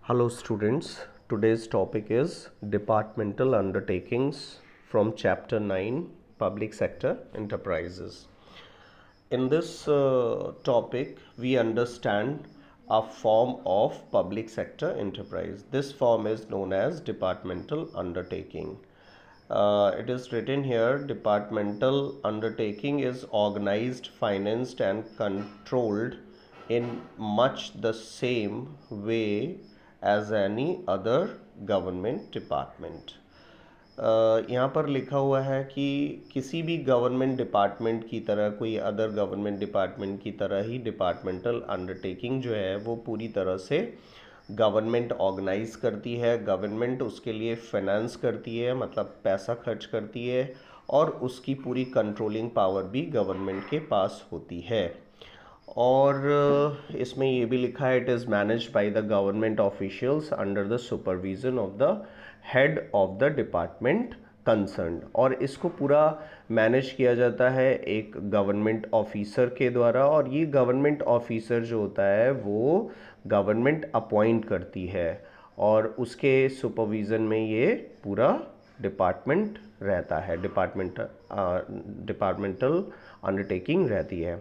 Hello students, today's topic is departmental undertakings from chapter 9 public sector enterprises. In this topic we understand a form of public sector enterprise. This form is known as departmental undertaking. It is written here, departmental undertaking is organized, financed and controlled in much the same way as any other government department. यहाँ पर लिखा हुआ है कि किसी भी government department की तरह, कोई अदर गवर्नमेंट डिपार्टमेंट की तरह ही डिपार्टमेंटल अंडरटेकिंग जो है वो पूरी तरह से गवर्नमेंट ऑर्गेनाइज करती है, गवर्नमेंट उसके लिए फाइनेंस करती है, मतलब पैसा खर्च करती है, और उसकी पूरी कंट्रोलिंग पावर भी गवर्नमेंट के पास होती है। और इसमें ये भी लिखा है, it is managed by the government officials under the supervision of the head of the department concern. और इसको पूरा मैनेज किया जाता है एक गवर्नमेंट ऑफिसर के द्वारा, और ये गवर्नमेंट ऑफिसर जो होता है वो गवर्नमेंट अपॉइंट करती है और उसके सुपरविज़न में ये पूरा डिपार्टमेंट रहता है, डिपार्टमेंटल अंडरटेकिंग रहती है।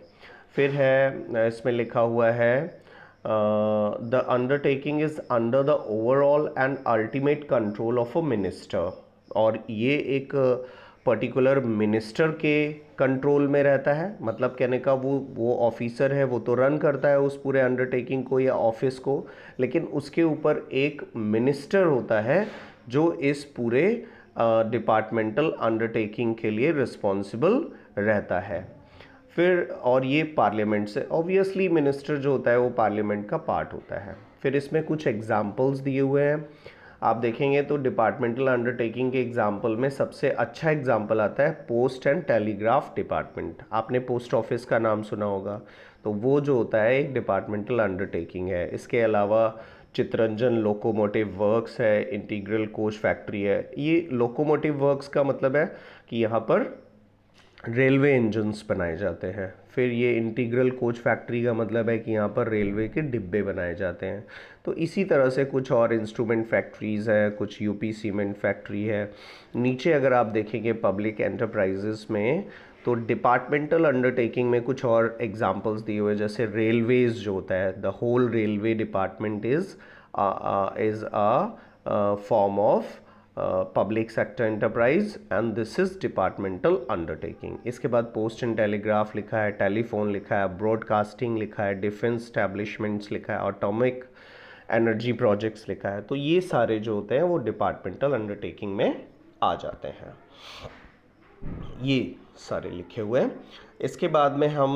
फिर है, इसमें लिखा हुआ है, the undertaking is under the overall and ultimate control of a minister. और ये एक पर्टिकुलर मिनिस्टर के कंट्रोल में रहता है, मतलब कहने का वो ऑफिसर है, वो तो रन करता है उस पूरे अंडरटेकिंग को या ऑफिस को, लेकिन उसके ऊपर एक मिनिस्टर होता है जो इस पूरे डिपार्टमेंटल अंडरटेकिंग के लिए रिस्पॉन्सिबल रहता है। फिर और ये पार्लियामेंट से, ऑब्वियसली मिनिस्टर जो होता है वो पार्लियामेंट का पार्ट होता है। फिर इसमें कुछ एग्जाम्पल्स दिए हुए हैं, आप देखेंगे तो डिपार्टमेंटल अंडरटेकिंग के एग्जाम्पल में सबसे अच्छा एग्जाम्पल आता है पोस्ट एंड टेलीग्राफ डिपार्टमेंट। आपने पोस्ट ऑफिस का नाम सुना होगा, तो वो जो होता है एक डिपार्टमेंटल अंडरटेकिंग है। इसके अलावा चितरंजन लोकोमोटिव वर्क्स है, इंटीग्रल कोच फैक्ट्री है। ये लोकोमोटिव वर्क्स का मतलब है कि यहाँ पर रेलवे इंजन्स बनाए जाते हैं। फिर ये इंटीग्रल कोच फैक्ट्री का मतलब है कि यहाँ पर रेलवे के डिब्बे बनाए जाते हैं। तो इसी तरह से कुछ और इंस्ट्रूमेंट फैक्ट्रीज़ हैं, कुछ यूपी सीमेंट फैक्ट्री है। नीचे अगर आप देखेंगे पब्लिक एंटरप्राइजेस में, तो डिपार्टमेंटल अंडरटेकिंग में कुछ और एग्जांपल्स दिए हुए, जैसे रेलवेज़ जो होता है, the whole railway department is a form of public sector enterprise and this is departmental undertaking. इसके बाद पोस्ट एंड टेलीग्राफ लिखा है, टेलीफोन लिखा है, ब्रॉडकास्टिंग लिखा है, डिफेंस स्टैब्लिशमेंट्स लिखा है, एटॉमिक एनर्जी प्रोजेक्ट्स लिखा है। तो ये सारे जो होते हैं वो डिपार्टमेंटल अंडरटेकिंग में आ जाते हैं, ये सारे लिखे हुए हैं। इसके बाद में हम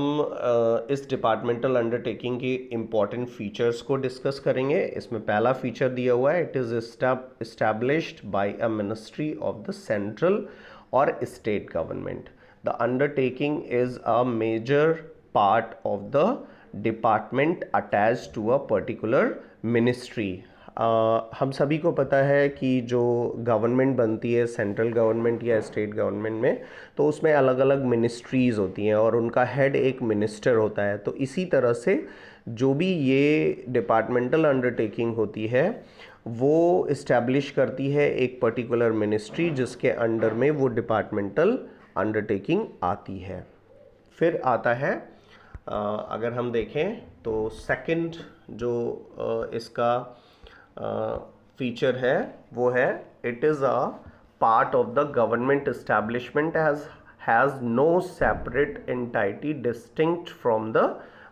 इस डिपार्टमेंटल अंडरटेकिंग की इम्पॉर्टेंट फीचर्स को डिस्कस करेंगे। इसमें पहला फीचर दिया हुआ है, it is established by a ministry of the central और state government. The undertaking is a major part of the department attached to a particular ministry. हम सभी को पता है कि जो गवर्नमेंट बनती है सेंट्रल गवर्नमेंट या स्टेट गवर्नमेंट में, तो उसमें अलग अलग मिनिस्ट्रीज़ होती हैं और उनका हेड एक मिनिस्टर होता है। तो इसी तरह से जो भी ये डिपार्टमेंटल अंडरटेकिंग होती है वो इस्टेब्लिश करती है एक पर्टिकुलर मिनिस्ट्री जिसके अंडर में वो डिपार्टमेंटल अंडरटेकिंग आती है। फिर आता है, अगर हम देखें तो सेकंड जो इसका फीचर है वो है, it is a part of the government establishment has no separate entity distinct from the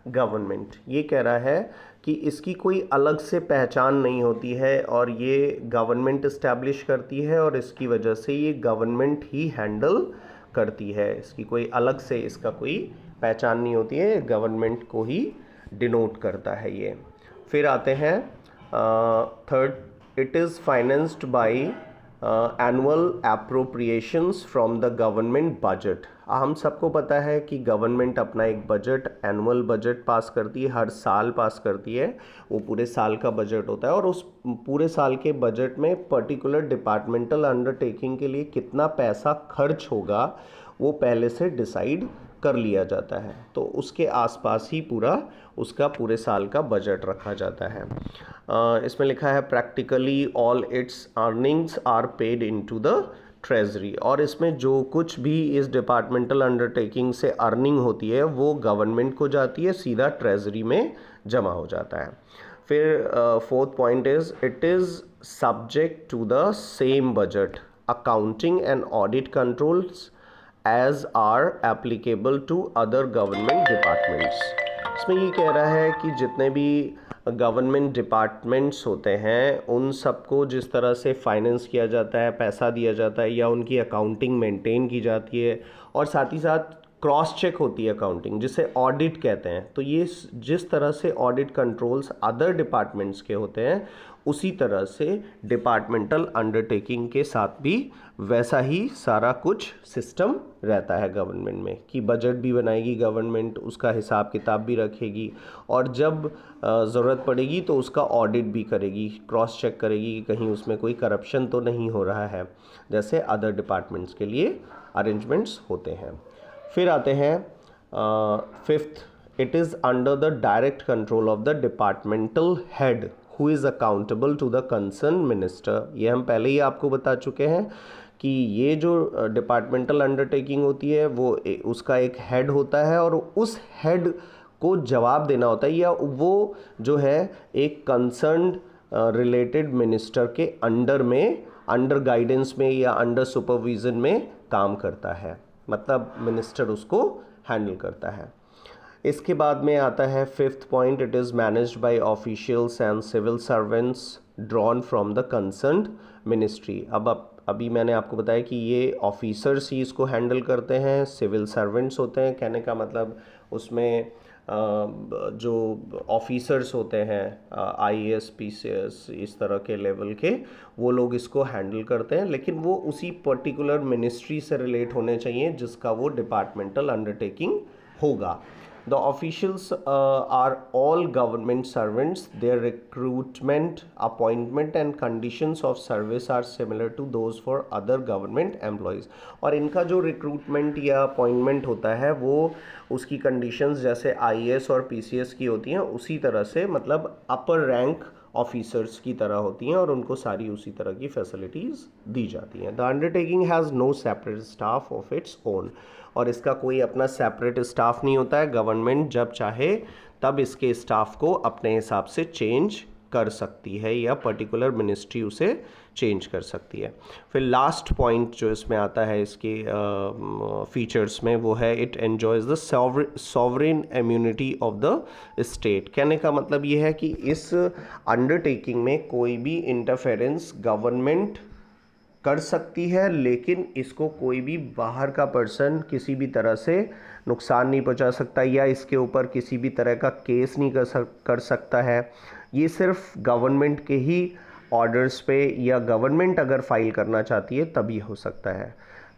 government. ये कह रहा है कि इसकी कोई अलग से पहचान नहीं होती है और ये गवर्नमेंट इस्टेब्लिश करती है और इसकी वजह से ये गवर्नमेंट ही हैंडल करती है। इसकी कोई अलग से इसका कोई पहचान नहीं होती है, गवर्नमेंट को ही डिनोट करता है ये। फिर आते हैं third, it is financed by annual appropriations from the government budget. हम सबको पता है कि गवर्नमेंट अपना एक बजट, एनुअल बजट पास करती है, हर साल पास करती है। वो पूरे साल का बजट होता है और उस पूरे साल के बजट में पर्टिकुलर डिपार्टमेंटल अंडरटेकिंग के लिए कितना पैसा खर्च होगा वो पहले से डिसाइड कर लिया जाता है, तो उसके आसपास ही उसका पूरे साल का बजट रखा जाता है। इसमें लिखा है practically all its earnings are paid into the treasury, और इसमें जो कुछ भी इस डिपार्टमेंटल अंडरटेकिंग से अर्निंग होती है वो गवर्नमेंट को जाती है, सीधा ट्रेजरी में जमा हो जाता है। फिर fourth point is it is subject to the same budget accounting and audit controls as are applicable to other government departments. इसमें ये कह रहा है कि जितने भी गवर्नमेंट डिपार्टमेंट्स होते हैं उन सबको जिस तरह से फाइनेंस किया जाता है, पैसा दिया जाता है या उनकी अकाउंटिंग मेंटेन की जाती है, और साथ ही साथ क्रॉस चेक होती है अकाउंटिंग, जिसे ऑडिट कहते हैं। तो ये जिस तरह से ऑडिट कंट्रोल्स अदर डिपार्टमेंट्स के होते हैं, उसी तरह से डिपार्टमेंटल अंडरटेकिंग के साथ भी वैसा ही सारा कुछ सिस्टम रहता है गवर्नमेंट में, कि बजट भी बनाएगी गवर्नमेंट, उसका हिसाब किताब भी रखेगी, और जब ज़रूरत पड़ेगी तो उसका ऑडिट भी करेगी, क्रॉस चेक करेगी कि कहीं उसमें कोई करप्शन तो नहीं हो रहा है, जैसे अदर डिपार्टमेंट्स के लिए अरेंजमेंट्स होते हैं। फिर आते हैं fifth, it is under the direct control of the departmental head who is accountable to the concern minister. ये हम पहले ही आपको बता चुके हैं कि ये जो डिपार्टमेंटल अंडरटेकिंग होती है वो उसका एक हेड होता है, और उस हेड को जवाब देना होता है, या वो जो है एक कंसर्न रिलेटेड मिनिस्टर के अंडर में, अंडर गाइडेंस में या अंडर सुपरविज़न में काम करता है, मतलब मिनिस्टर उसको हैंडल करता है। इसके बाद में आता है fifth point, it is managed by officials and civil servants drawn from the concerned ministry. अभी मैंने आपको बताया कि ये ऑफिसर्स ही इसको हैंडल करते हैं, सिविल सर्वेंट्स होते हैं, कहने का मतलब उसमें जो ऑफिसर्स होते हैं IAS PCS इस तरह के लेवल के, वो लोग इसको हैंडल करते हैं, लेकिन वो उसी पर्टिकुलर मिनिस्ट्री से रिलेट होने चाहिए जिसका वो डिपार्टमेंटल अंडरटेकिंग होगा। The officials are all government servants. Their recruitment, appointment and conditions of service are similar to those for other government employees. और इनका जो रिक्रूटमेंट या अपॉइंटमेंट होता है वो उसकी कंडीशंस जैसे IAS और PCS की होती हैं उसी तरह से, मतलब अपर रैंक ऑफिसर्स की तरह होती हैं, और उनको सारी उसी तरह की फैसिलिटीज़ दी जाती हैं। The undertaking has no separate staff of its own, और इसका कोई अपना सेपरेट स्टाफ नहीं होता है। गवर्नमेंट जब चाहे तब इसके स्टाफ को अपने हिसाब से चेंज कर सकती है, या पर्टिकुलर मिनिस्ट्री उसे चेंज कर सकती है। फिर लास्ट पॉइंट जो इसमें आता है इसके फीचर्स में, वो है it enjoys the sovereign immunity of the state. कहने का मतलब ये है कि इस अंडरटेकिंग में कोई भी इंटरफेरेंस गवर्नमेंट कर सकती है, लेकिन इसको कोई भी बाहर का पर्सन किसी भी तरह से नुकसान नहीं पहुंचा सकता, या इसके ऊपर किसी भी तरह का केस नहीं कर सकता है। ये सिर्फ गवर्नमेंट के ही ऑर्डर्स पे, या गवर्नमेंट अगर फाइल करना चाहती है तभी हो सकता है।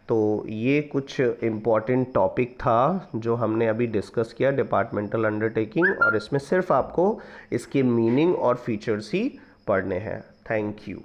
तो ये कुछ इम्पॉर्टेंट टॉपिक था जो हमने अभी डिस्कस किया डिपार्टमेंटल अंडरटेकिंग, और इसमें सिर्फ आपको इसके मीनिंग और फीचर्स ही पढ़ने हैं। Thank you.